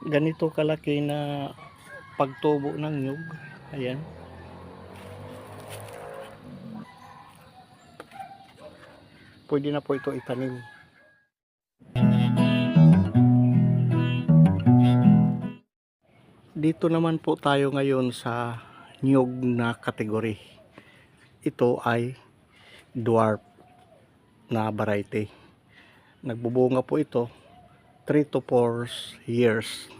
Ganito kalaki na pagtubo ng nyug. Ayan. Pwede na po ito itanim. Dito naman po tayo ngayon sa nyug na kategory. Ito ay dwarf na variety. Nagbubunga po ito 3 to 4 years.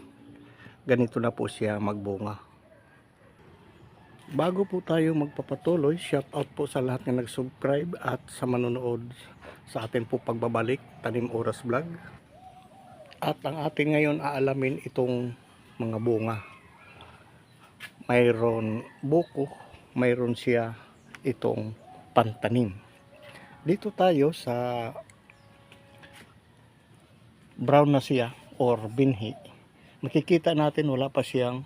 Ganito na po siya magbunga. Bago po tayo magpapatuloy, shout out po sa lahat na nag-subscribe at sa manonood sa atin po pagbabalik Tanim Oras Vlog. At ang atin ngayon aalamin itong mga bunga. Mayroon buko, mayroon siya itong pantanim. Dito tayo sa brown na siya or binhi. Makikita natin wala pa siyang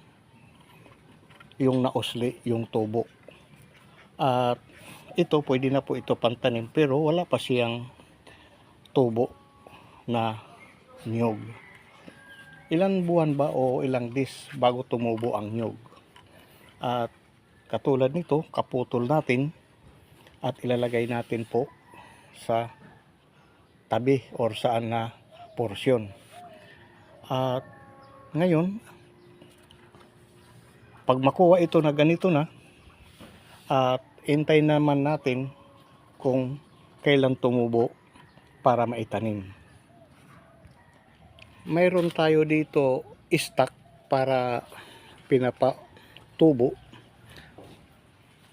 yung nausli, yung tubo. At ito pwede na po ito pantanim pero wala pa siyang tubo na nyug. Ilang buwan ba o ilang days bago tumubo ang nyug? At katulad nito, kaputol natin at ilalagay natin po sa tabi or saan na porsyon. At ngayon, pag makuha ito na ganito na, at hintay naman natin kung kailan tumubo para maitanim. Mayroon tayo dito stock para pinapatubo,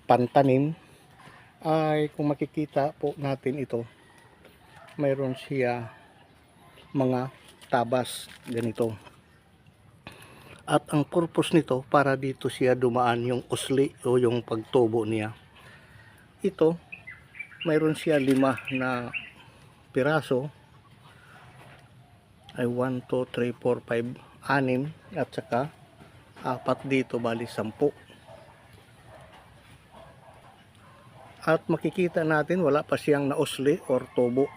pantanim. Ay kung makikita po natin ito, mayroon siya mga tabas ganito. At ang purpose nito para dito siya dumaan yung usli o yung pagtubo niya. Ito, mayroon siya 5 na piraso. Ay 1, 2, 3, 4, 5, 6 at saka 4 dito, bali 10. At makikita natin wala pa siyang nausli or tubo.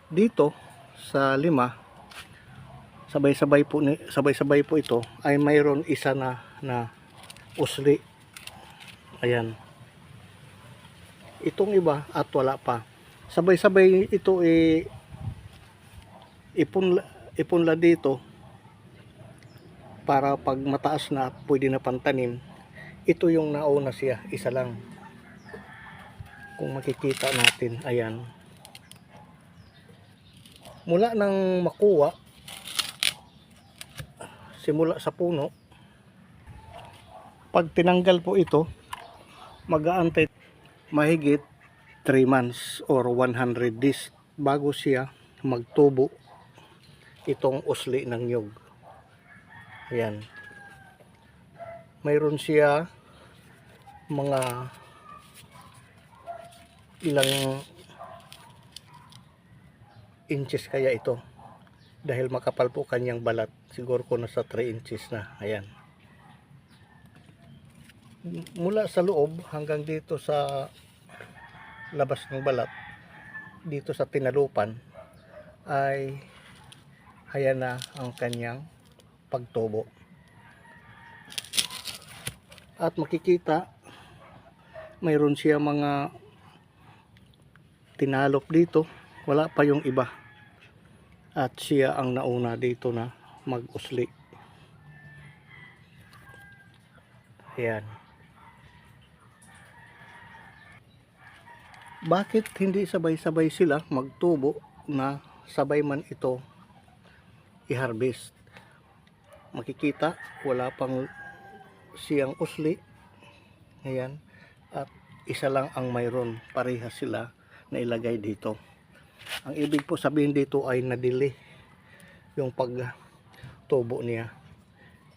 Dito sa 5, sabay-sabay po ito ay mayroon isa na usli. Ayan. Itong iba at wala pa. Sabay-sabay ito ipunla dito para pag mataas na pwede na pantanim. Ito yung nauna siya, isa lang. Kung makikita natin, ayan. Mula nang makuha, simula sa puno, pag tinanggal po ito, mag-aantay mahigit 3 months or 100 days bago siya magtubo itong usli ng nyug. Ayan. Mayroon siya mga ilang inches kaya ito. Dahil makapal po kanyang balat, siguro ko nasa 3 inches na. Ayan. Mula sa loob hanggang dito sa labas ng balat, dito sa tinalupan, ay ayan na ang kanyang pagtubo. At makikita, mayroon siya mga tinalop dito, wala pa yung iba. At siya ang nauna dito na mag-usli. Ayan. Bakit hindi sabay-sabay sila magtubo na sabay man ito i-harvest? Makikita, wala pang siyang usli. Ayan. At isa lang ang mayroon. Parehas sila na ilagay dito. Ang ibig po sabihin dito ay nadili yung pagtubo niya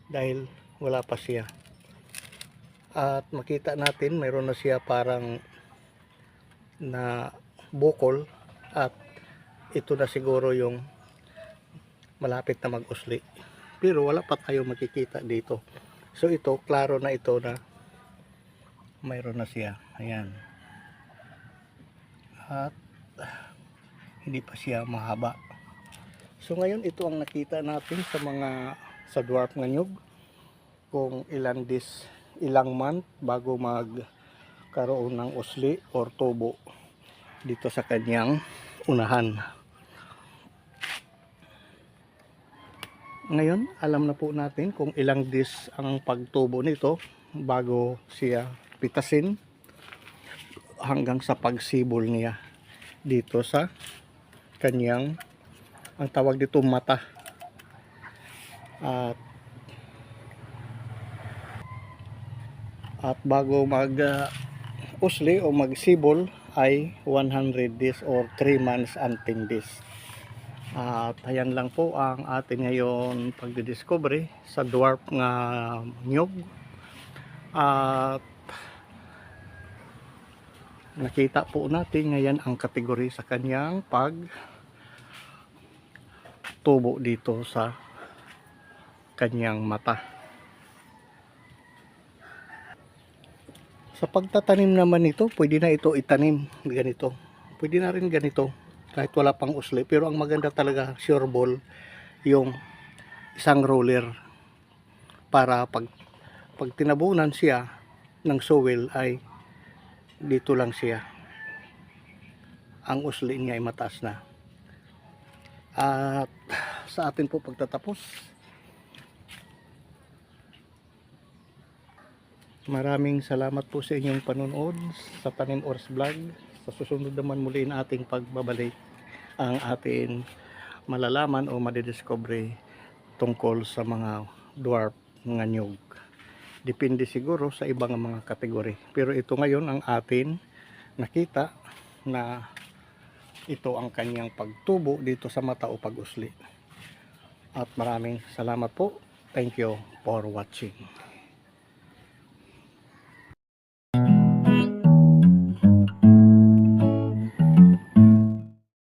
dahil wala pa siya. At makita natin mayroon na siya parang na bukol at ito na siguro yung malapit na mag-usli. Pero wala pa tayo makikita dito. So ito, klaro na ito na mayroon na siya. Ayan. At hindi pa siya mahaba. So ngayon ito ang nakita natin sa mga sa dwarf nga nyug kung ilang month bago magkaroon ng usli or tubo dito sa kanyang unahan. Ngayon, alam na po natin kung ilang days ang pagtubo nito bago siya pitasin hanggang sa pagsibol niya dito sa kanyang, ang tawag dito, mata. At bago mag usli o magsibol ay 100 days or 3 months and 10 days. At ayan lang po ang atin ngayon pagdidiscovery sa dwarf nga nyug. At nakita po natin ngayon ang kategory sa kanyang pagtubo dito sa kanyang mata. Sa pagtatanim naman nito, pwede na ito itanim ganito. Pwede na rin ganito kahit wala pang usli, pero ang maganda talaga sure ball yung isang roller para pag tinabunan siya ng soil ay dito lang siya, ang usli niya ay mataas na. At sa atin po pagtatapos, maraming salamat po sa inyong panonood sa Tanim Ors Vlog. Sa susunod naman muli na ating pagbabalik ang atin malalaman o madidiscovery tungkol sa mga dwarf nga nyug. Depende siguro sa ibang mga kategory. Pero ito ngayon ang atin nakita na ito ang kanyang pagtubo dito sa mata o pag-usli. At maraming salamat po. Thank you for watching.